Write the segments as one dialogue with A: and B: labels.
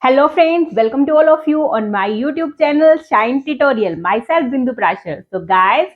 A: Hello friends, welcome to all of you on my YouTube channel Shine Tutorial. Myself Bindu Prashar. So guys,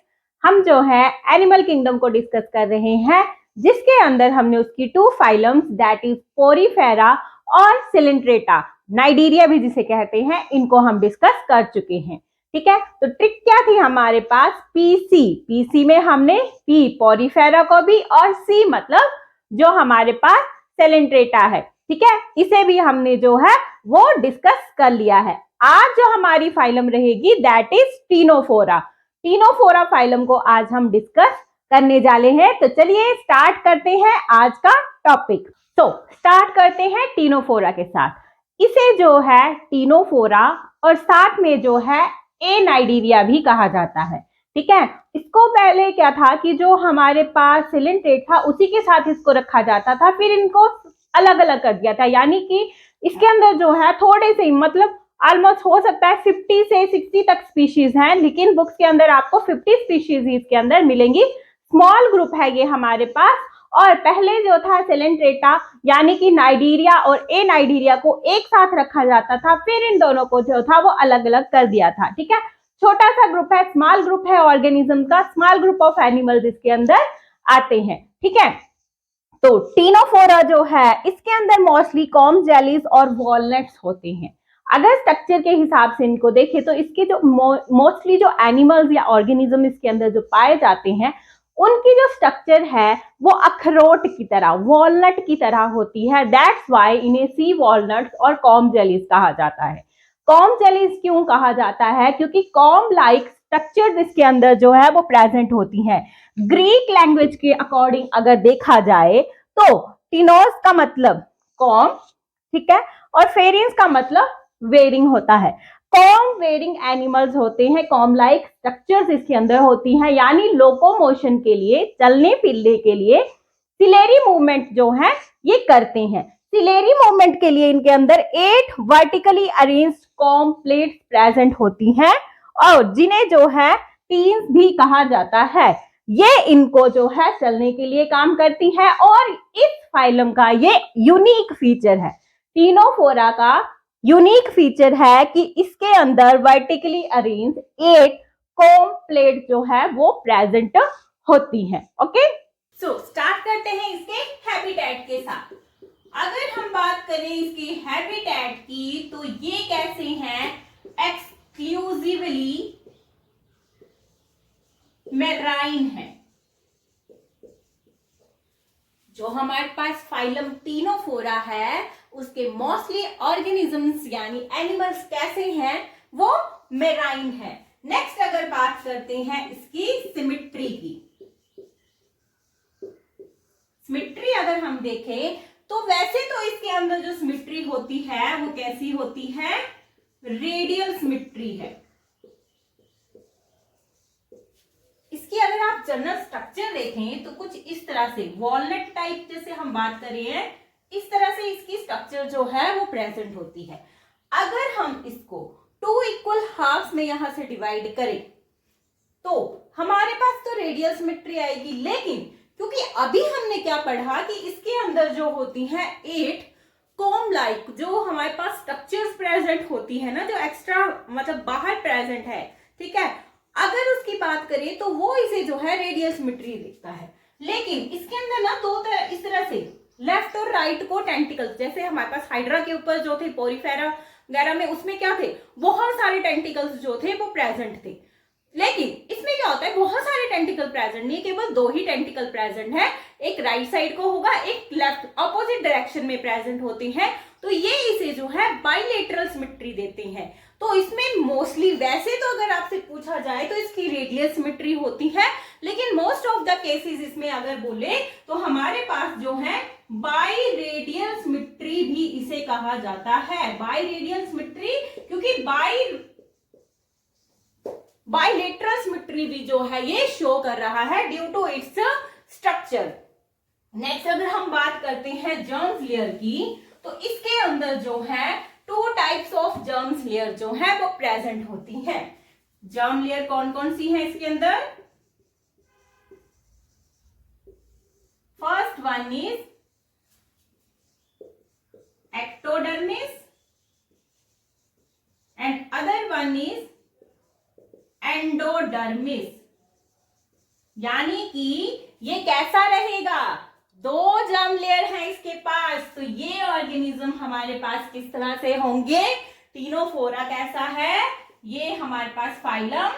A: हम जो है animal kingdom को discuss कर रहे हैं, जिसके अंदर हमने उसकी two phylums that is porifera और सिलेंट्रेटा, नाइडीरिया भी जिसे कहते हैं, इनको हम डिस्कस कर चुके हैं। ठीक है, तो ट्रिक क्या थी हमारे पास? पीसी में हमने पी पोरीफेरा को भी और सी मतलब जो हमारे पास सिलेंट्रेटा है, ठीक है, इसे भी हमने जो है वो डिस्कस कर लिया है। आज जो हमारी फाइलम रहेगी that is Ctenophora. Ctenophora phylum को आज हम डिस्कस करने जाले हैं। तो चलिए स्टार्ट करते हैं आज का टॉपिक। तो स्टार्ट करते हैं टीनोफोरा के साथ। इसे जो है टीनोफोरा और साथ में जो है एनाइडीरिया भी कहा जाता है। ठीक है, इसको पहले क्या था कि जो हमारे पास सिलेंट्रेट था उसी के साथ इसको रखा जाता था, फिर इनको अलग अलग कर दिया था। यानी कि इसके अंदर जो है थोड़े से मतलब ऑलमोस्ट हो सकता है 50 से 60 तक स्पीशीज हैं, लेकिन बुक्स के अंदर आपको 50 स्पीशीज ही इसके अंदर मिलेंगी। स्मॉल ग्रुप है ये हमारे पास। और पहले जो था सिलेंट्रेटा यानी कि नाइडीरिया और एनाइडीरिया को एक साथ रखा जाता था, फिर इन दोनों को जो था वो अलग अलग कर दिया था। ठीक है, छोटा सा ग्रुप है, स्मॉल ग्रुप है ऑर्गेनिज्म का, स्मॉल ग्रुप ऑफ एनिमल्स इसके अंदर आते हैं। ठीक है, तो टीनोफोरा जो है इसके अंदर मोस्टली कॉर्म जेलीज और वॉलनट्स होते हैं। अगर स्ट्रक्चर के हिसाब से इनको देखें तो इसके जो मोस्टली जो एनिमल्स या ऑर्गेनिज्म इसके अंदर जो पाए जाते हैं, उनकी जो स्ट्रक्चर है वो अखरोट की तरह, वॉलनट की तरह होती है। दैट्स वाई इन्हें सी वॉलनट्स और कॉर्म जेलीज कहा जाता है। कॉर्म जेलीज क्यों कहा जाता है? क्योंकि कॉर्म लाइक स्ट्रक्चर इसके अंदर जो है वो प्रेजेंट होती है। ग्रीक लैंग्वेज के अकॉर्डिंग अगर देखा जाए तो टिनोस का मतलब कॉम, ठीक है, और फेरियंस का मतलब वेरिंग होता है। कॉम वेरिंग एनिमल्स होते हैं, कॉम लाइक स्ट्रक्चर्स इसके अंदर होती हैं, यानी लोकोमोशन के लिए, चलने फिरने के लिए सिलेरी मूवमेंट जो है ये करते हैं। सिलेरी मूवमेंट के लिए इनके अंदर 8 vertically arranged com plates present होती हैं और जिन्हें जो है टीन्स भी कहा जाता है। ये इनको जो है चलने के लिए काम करती है और इस फाइलम का ये यूनिक फीचर है। टीनोफोरा का यूनिक फीचर है कि इसके अंदर वर्टिकली अरेंज 8 कॉम प्लेट जो है वो प्रेजेंट होती है। ओके, सो स्टार्ट करते हैं इसके हैबिटेट के साथ। अगर हम बात करें इसके हैबिटेट की तो ये कैसे हैं? एक्सक्लूसिवली मेराइन है। जो हमारे पास फाइलम टीनोफोरा है उसके मोस्टली ऑर्गेनिजम्स यानी एनिमल्स कैसे हैं? वो मेराइन है। नेक्स्ट अगर बात करते हैं इसकी सिमेट्री की, सिमेट्री अगर हम देखें तो वैसे तो इसके अंदर जो सिमेट्री होती है वो कैसी होती है? रेडियल सिमेट्री है। इसकी अगर आप जनरल स्ट्रक्चर देखें तो कुछ इस तरह से वॉलनट टाइप जैसे हम बात कर रहे हैं, इस तरह से इसकी स्ट्रक्चर जो है वो प्रेजेंट होती है। अगर हम इसको 2 इक्वल हाफ्स में यहां से डिवाइड करें तो हमारे पास तो रेडियल सिमेट्री आएगी, लेकिन क्योंकि अभी हमने क्या पढ़ा कि इसके अंदर जो होती है 8 कॉम लाइक जो हमारे पास स्ट्रक्चर्स प्रेजेंट होती है ना, जो एक्स्ट्रा मतलब बाहर प्रेजेंट है, ठीक है, अगर उसकी बात करें तो वो इसे जो है रेडियल सिमेट्री दिखता है। लेकिन इसके अंदर ना दो तरह, इस तरह से लेफ्ट और राइट को टेंटिकल्स, जैसे हमारे पास हाइड्रा के ऊपर जो थे पोरीफेरा वगैरह में, उसमें क्या थे? बहुत सारे टेंटिकल्स जो थे वो प्रेजेंट थे। लेकिन इसमें क्या होता है? बहुत सारे टेंटिकल प्रेजेंट नहीं, केवल 2 ही टेंटिकल प्रेजेंट है। एक राइट साइड को होगा, एक लेफ्ट ऑपोजिट डायरेक्शन में प्रेजेंट होते हैं। तो ये इसे जो है बाइलेटरल सिमेट्री देते हैं। तो इसमें मोस्टली, वैसे तो अगर आपसे पूछा जाए तो इसकी रेडियल सिमेट्री होती है, लेकिन मोस्ट ऑफ द केसेस इसमें अगर बोले तो हमारे पास जो है बाइरेडियल सिमेट्री भी इसे कहा जाता है। बाइरेडियल सिमेट्री, क्योंकि बाइलेटरल सिमेट्री भी जो है ये शो कर रहा है due to its structure. Next अगर हम बात करते हैं जर्म्स लेयर की तो इसके अंदर जो है 2 टाइप्स ऑफ जर्म्स लेयर जो है वो प्रेजेंट होती हैं। जर्म लेयर कौन कौन सी है इसके अंदर? फर्स्ट वन इज एक्टोडर्मिस, डर्मिस, यानी कि ये कैसा रहेगा, दो जर्म लेयर है इसके पास, तो ये ऑर्गेनिज्म हमारे पास किस तरह से होंगे, टीनोफोरा कैसा है, ये हमारे पास फाइलम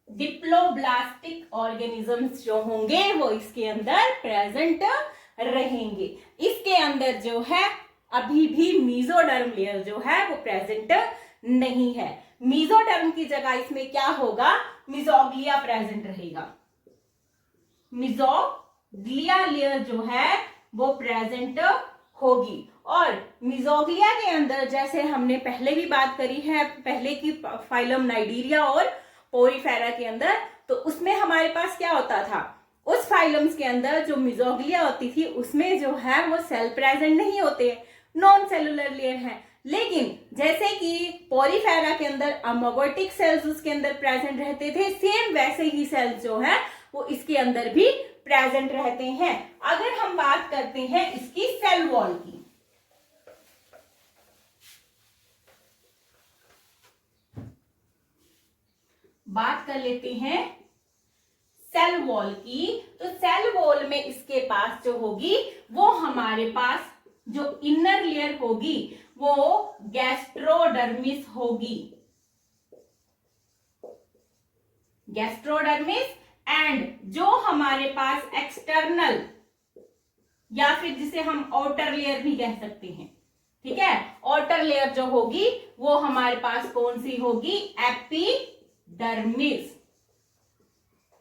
A: डिप्लोब्लास्टिक ऑर्गेनिजम्स जो होंगे वो इसके अंदर प्रेजेंट रहेंगे। इसके अंदर जो है अभी भी मेसोडर्म लेयर जो है वो प्रेजेंट नहीं है। मेसोडर्म की जगह इसमें क्या होगा, मेसोग्लिया प्रेजेंट रहेगा। मेसोग्लिया लेयर जो है वो प्रेजेंट होगी। और मेसोग्लिया के अंदर जैसे हमने पहले भी बात करी है, पहले की फाइलम नाइडीरिया और पोरीफेरा के अंदर, तो उसमें हमारे पास क्या होता था, उस फाइलम्स के अंदर जो मेसोग्लिया होती थी उसमें जो है वो सेल प्रेजेंट नहीं होते, नॉन सेलुलर लेयर है। लेकिन जैसे कि पोरीफेरा के अंदर अमोबोटिक सेल्स उसके अंदर प्रेजेंट रहते थे, सेम वैसे ही सेल्स जो है वो इसके अंदर भी प्रेजेंट रहते हैं। अगर हम बात करते हैं इसकी सेल वॉल की, बात कर लेते हैं सेल वॉल की, तो सेल वॉल में इसके पास जो होगी वो हमारे पास जो इनर लेयर होगी वो गैस्ट्रोडर्मिस होगी, गैस्ट्रोडर्मिस। एंड जो हमारे पास एक्सटर्नल या फिर जिसे हम आउटर लेयर भी कह सकते हैं, ठीक है, आउटर लेयर जो होगी वो हमारे पास कौन सी होगी, एपिडर्मिस।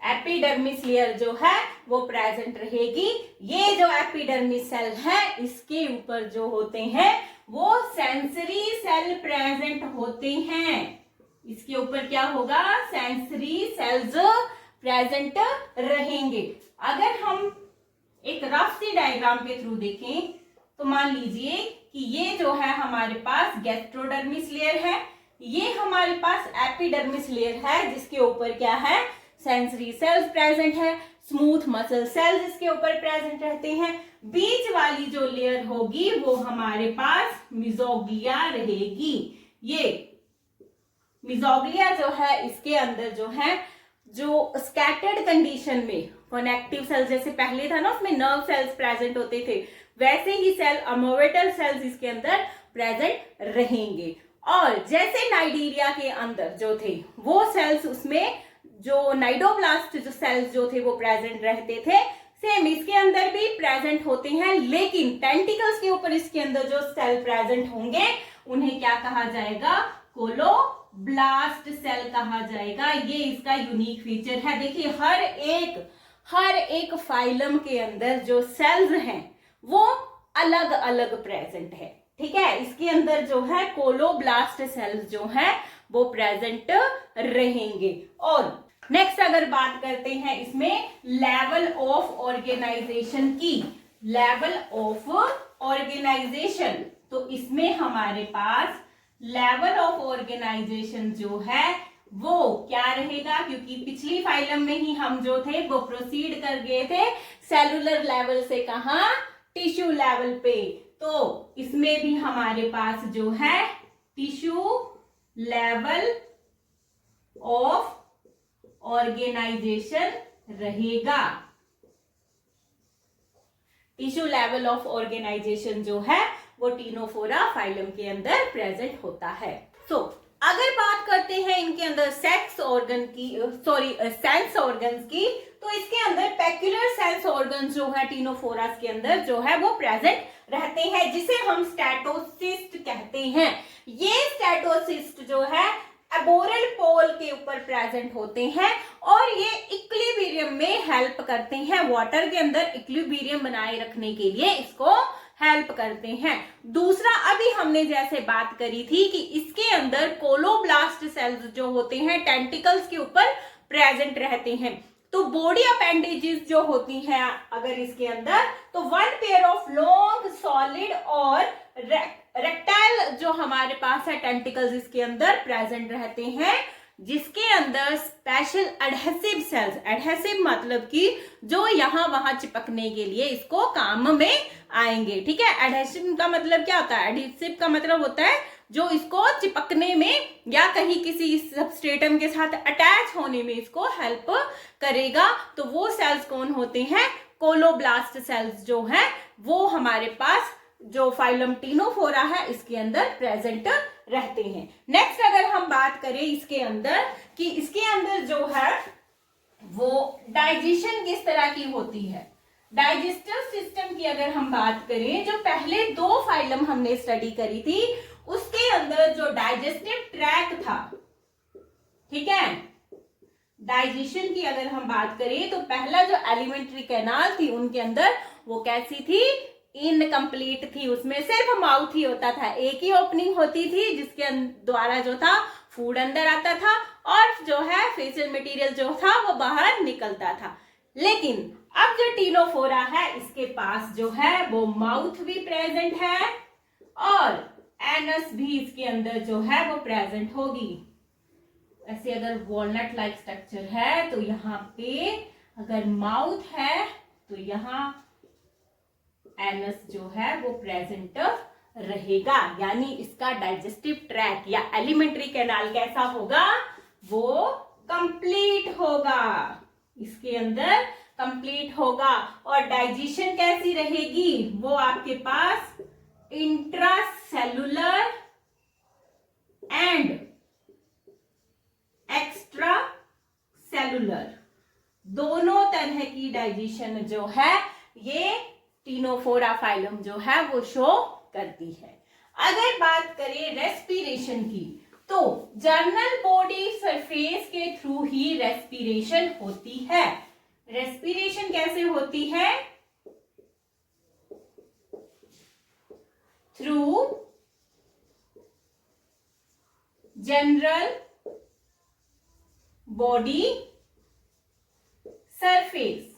A: एपिडर्मिस लेयर जो है वो प्रेजेंट रहेगी। ये जो एपिडर्मिस सेल है इसके ऊपर जो होते हैं वो सेंसरी सेल प्रेजेंट होते हैं। इसके ऊपर क्या होगा, सेंसरी सेल्स प्रेजेंट रहेंगे। अगर हम एक रफ सी डायग्राम के थ्रू देखें तो मान लीजिए कि ये जो है हमारे पास गैस्ट्रोडर्मिस लेयर है, ये हमारे पास एपिडर्मिस लेयर है जिसके ऊपर क्या है, सेंसरी सेल्स प्रेजेंट है, स्मूथ मसल सेल्स इसके ऊपर प्रेजेंट रहते हैं। बीच वाली जो लेयर होगी वो हमारे पास मेसोग्लिया रहेगी। ये मेसोग्लिया जो है इसके अंदर जो है जो स्कैटर्ड कंडीशन में कनेक्टिव सेल्स, जैसे पहले था ना उसमें नर्व सेल्स प्रेजेंट होते थे, वैसे ही सेल अमोवेटल सेल्स इसके अंदर प्रेजेंट रहेंगे। और जैसे नाइडीरिया के अंदर जो थे वो सेल्स, उसमें जो नाइडोब्लास्ट जो सेल्स जो थे वो प्रेजेंट रहते थे, सेम इसके अंदर भी प्रेजेंट होते हैं। लेकिन टेंटिकल्स के ऊपर इसके अंदर जो सेल प्रेजेंट होंगे उन्हें क्या कहा जाएगा, कोलोब्लास्ट सेल कहा जाएगा। ये इसका यूनिक फीचर है। देखिए हर एक फाइलम के अंदर जो सेल्स हैं वो अलग अलग प्रेजेंट है, ठीक है। इसके अंदर जो है कोलोब्लास्ट सेल्स जो है वो प्रेजेंट रहेंगे। और नेक्स्ट अगर बात करते हैं इसमें लेवल ऑफ ऑर्गेनाइजेशन की, लेवल ऑफ ऑर्गेनाइजेशन, तो इसमें हमारे पास लेवल ऑफ ऑर्गेनाइजेशन जो है वो क्या रहेगा, क्योंकि पिछली फाइलम में ही हम जो थे वो प्रोसीड कर गए थे सेलुलर लेवल से कहां, टिश्यू लेवल पे, तो इसमें भी हमारे पास जो है टिश्यू लेवल ऑफ ऑर्गेनाइजेशन रहेगा। टिश्यू लेवल ऑफ ऑर्गेनाइजेशन जो है वो टीनोफोरा फाइलम के अंदर प्रेजेंट होता है। अगर बात करते हैं इनके अंदर सेंस ऑर्गन की, तो इसके अंदर पेक्युलर सेंस ऑर्गन जो है टीनोफोरास के अंदर जो है वो प्रेजेंट रहते हैं, जिसे हम स्टेटोसिस्ट कहते हैं। ये स्टेटोसिस्ट जो है एबोरल पोल के ऊपर प्रेजेंट होते हैं और ये इक्विलिब्रियम में हेल्प करते हैं, वाटर के अंदर इक्विलिब्रियम बनाए रखने के लिए इसको हेल्प करते हैं। दूसरा, अभी हमने जैसे बात करी थी कि इसके अंदर कोलोब्लास्ट सेल्स जो होते हैं टेंटिकल्स के ऊपर प्रेजेंट रहते हैं। तो बॉडी अपेंडेजेस जो होती हैं अगर इसके अंदर, तो one pair of long solid और रेक्टाइल जो हमारे पास है टेंटिकल्स इसके अंदर प्रेजेंट रहते हैं, जिसके अंदर स्पेशल एडहेसिव सेल्स, एडहेसिव मतलब कि जो यहां वहां चिपकने के लिए इसको काम में आएंगे, ठीक है। एडहेसिव का मतलब क्या होता है, एडहेसिव का मतलब होता है जो इसको चिपकने में या कहीं किसी सबस्ट्रेटम के साथ अटैच होने में इसको हेल्प करेगा। तो वो सेल्स कौन होते हैं? कोलोब्लास्ट सेल्स जो हैं वो हमारे पास जो फाइलम टीनोफोरा है इसके अंदर प्रेजेंट रहते हैं। नेक्स्ट अगर हम बात करें इसके अंदर कि इसके अंदर जो है वो डाइजेशन किस तरह की होती है। डाइजेस्टिव सिस्टम की अगर हम बात करें, जो पहले 2 फाइलम हमने स्टडी करी थी उसके अंदर जो डाइजेस्टिव ट्रैक था, ठीक है, डाइजेशन की अगर हम बात करें तो पहला जो एलिमेंट्री कैनाल थी उनके अंदर वो कैसी थी? इनकम्प्लीट थी। उसमें सिर्फ माउथ ही होता था, एक ही ओपनिंग होती थी जिसके द्वारा जो था फूड अंदर आता था और जो है फेशियल मटेरियल जो था वो बाहर निकलता था। लेकिन अब जो टीनोफोरा है इसके पास जो है वो माउथ भी प्रेजेंट है और एनस भी इसके अंदर जो है वो प्रेजेंट होगी। ऐसे अगर वॉलनट लाइक स्ट्रक्चर है तो यहाँ पे अगर माउथ है तो यहाँ एनस जो है वो प्रेजेंट रहेगा, यानी इसका डाइजेस्टिव ट्रैक या एलिमेंट्री कैनाल कैसा होगा? वो कंप्लीट होगा, इसके अंदर कंप्लीट होगा। और डाइजेशन कैसी रहेगी? वो आपके पास इंट्रासेलुलर एंड एक्स्ट्रा सेलुलर दोनों तरह की डाइजेशन जो है ये टीनोफोरा फाइलम जो है वो शो करती है। अगर बात करें रेस्पिरेशन की तो जर्नल बॉडी सरफेस के थ्रू ही रेस्पिरेशन होती है। रेस्पिरेशन कैसे होती है? Through general body surface.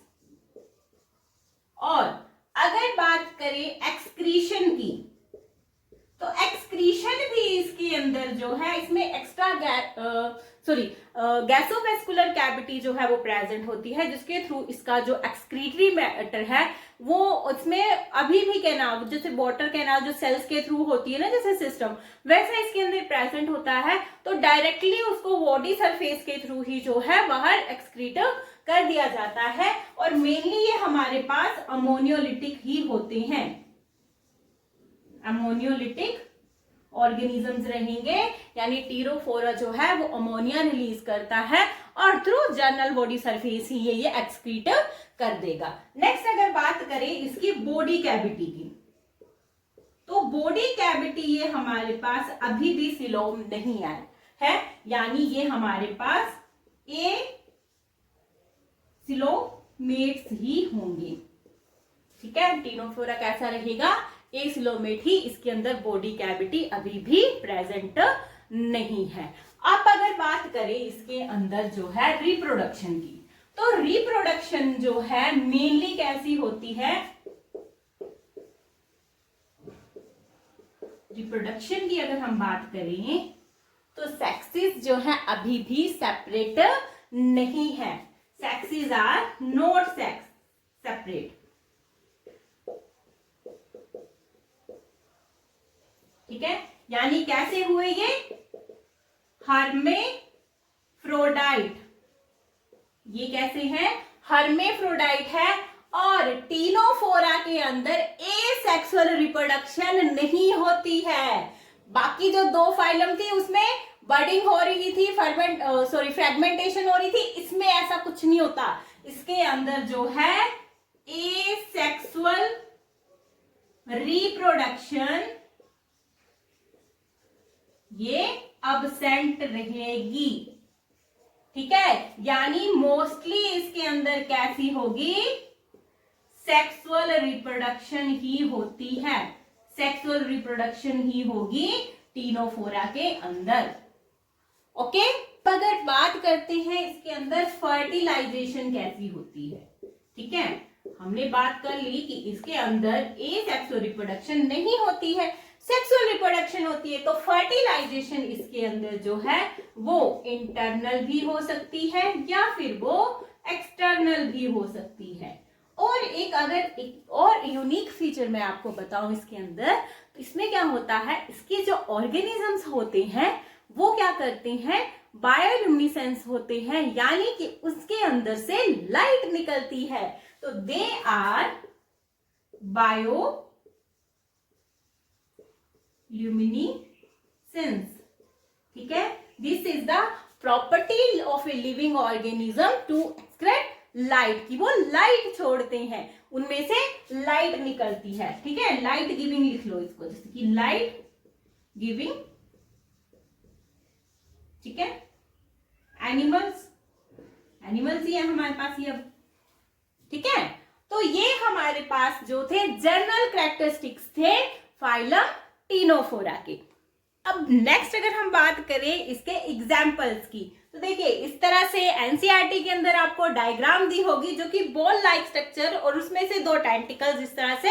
A: और अगर बात करें एक्सक्रीशन की तो एक्सक्रीशन भी इसके अंदर जो है इसमें एक्स्ट्रा गैसोवेस्कुलर कैविटी जो है वो प्रेजेंट होती है, जिसके थ्रू इसका जो एक्सक्रीटरी मैटर है वो उसमें अभी भी कैनाल जैसे वाटर कैनाल जो सेल्स के थ्रू होती है ना जैसे सिस्टम, वैसा इसके अंदर प्रेजेंट होता है। तो डायरेक्टली उसको बॉडी सरफेस के थ्रू ही जो है बाहर एक्सक्रीट कर दिया जाता है और मेनली ये हमारे पास अमोनियोलिटिक ही होते हैं। अमोनियोलिटिक ऑर्गेनिजम्स रहेंगे, यानी टीनोफोरा जो है वो अमोनिया रिलीज करता है और थ्रू जर्नल बॉडी सरफेस ही ये एक्सक्रीट कर देगा। नेक्स्ट अगर बात करें इसकी बॉडी कैविटी की तो बॉडी कैविटी ये हमारे पास अभी भी सिलोम नहीं आया है, यानी ये हमारे पास ए सिलोमेट्स ही होंगे। ठीक है, टीनोफोरा कैसा रहेगा? ए सिलोमेट ही, इसके अंदर बॉडी कैविटी अभी भी प्रेजेंट नहीं है। अब अगर बात करें इसके अंदर जो है रिप्रोडक्शन की तो रिप्रोडक्शन जो है मेनली कैसी होती है? रिप्रोडक्शन की अगर हम बात करें तो सेक्सेस जो है अभी भी सेपरेट नहीं है। Sexes are not separate. ठीक है, यानी कैसे हुए ये? हर्मेफ्रोडाइट। ये कैसे है? हर्मेफ्रोडाइट है और टीनोफोरा के अंदर एसेक्सुअल रिप्रोडक्शन नहीं होती है। बाकी जो 2 फाइलम थी उसमें बडिंग हो रही थी, फ्रेगमेंटेशन हो रही थी, इसमें ऐसा कुछ नहीं होता। इसके अंदर जो है एसेक्सुअल रिप्रोडक्शन ये अब्सेंट रहेगी। ठीक है, यानी मोस्टली इसके अंदर कैसी होगी? सेक्सुअल रिप्रोडक्शन ही होती है। सेक्सुअल रिप्रोडक्शन ही होगी टीनोफोरा के अंदर। ओके, अगर बात करते हैं इसके अंदर फर्टिलाइजेशन कैसी होती है। ठीक है, हमने बात कर ली कि इसके अंदर एसेक्सुअल रिप्रोडक्शन नहीं होती है, सेक्सुअल रिप्रोडक्शन होती है। तो फर्टिलाइजेशन इसके अंदर जो है वो इंटरनल भी हो सकती है या फिर वो एक्सटर्नल भी हो सकती है। और एक और यूनिक फीचर मैं आपको बताऊं इसके अंदर, तो इसमें क्या होता है, इसके जो ऑर्गेनिजम्स होते हैं वो क्या करते हैं, बायोल्यूमिनेसेंस होते हैं, यानी कि उसके अंदर से लाइट निकलती है। तो दे आर बायोल्यूमिनेसेंस, ठीक है। This is the property of a living organism to excrete light, की वो लाइट छोड़ते हैं, उनमें से लाइट निकलती है, ठीक है। लाइट गिविंग लिख लो इसको, जैसे कि लाइट गिविंग, ठीक है। एनिमल्स ही है हमारे पास ये अब, ठीक है। तो ये हमारे पास जो थे जनरल कैरेक्टरिस्टिक्स थे फाइलम टीनोफोरा के। अब नेक्स्ट अगर हम बात करें इसके एग्जाम्पल्स की, तो देखिए इस तरह से एनसीईआरटी के अंदर आपको डायग्राम दी होगी जो कि बॉल लाइक स्ट्रक्चर और उसमें से 2 टेंटिकल्स इस तरह से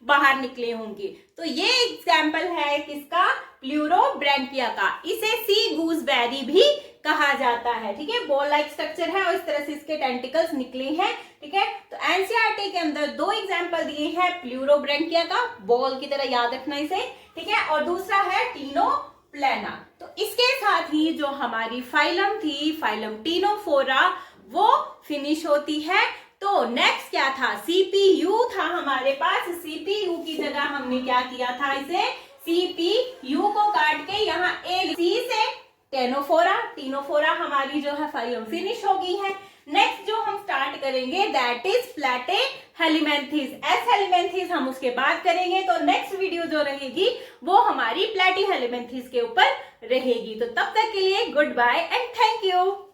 A: बाहर निकले होंगे। तो ये एग्जाम्पल है किसका, प्लूरोब्रैंकिया का। इसे सी गूसबेरी भी कहा जाता है, ठीक है। बॉल लाइक स्ट्रक्चर है और इस तरह से इसके टेंटिकल्स निकले हैं, ठीक है। तो एनसीईआरटी के अंदर 2 एग्जाम्पल दिए हैं, प्लूरोब्रैंकिया का, बॉल की तरह याद रखना इसे, ठीक है, और दूसरा है टीनोप्लेना। तो इसके साथ ही जो हमारी फाइलम थी, फाइलम टीनोफोरा, वो फिनिश होती है। तो नेक्स्ट क्या था, सीपीयू था हमारे पास। सीपीयू की जगह हमने क्या किया था, इसे सीपीयू को काट के यहाँ ए, सी से टीनोफोरा हमारी जो है फाइलम फिनिश हो गई है। नेक्स्ट जो हम स्टार्ट करेंगे दैट इज प्लैटीहेल्मिन्थेस। एस हेल्मिन्थेस हम उसके बाद करेंगे। तो नेक्स्ट वीडियो जो रहेगी वो हमारी प्लैटीहेल्मिन्थेस के ऊपर रहेगी। तो तब तक के लिए goodbye and thank you.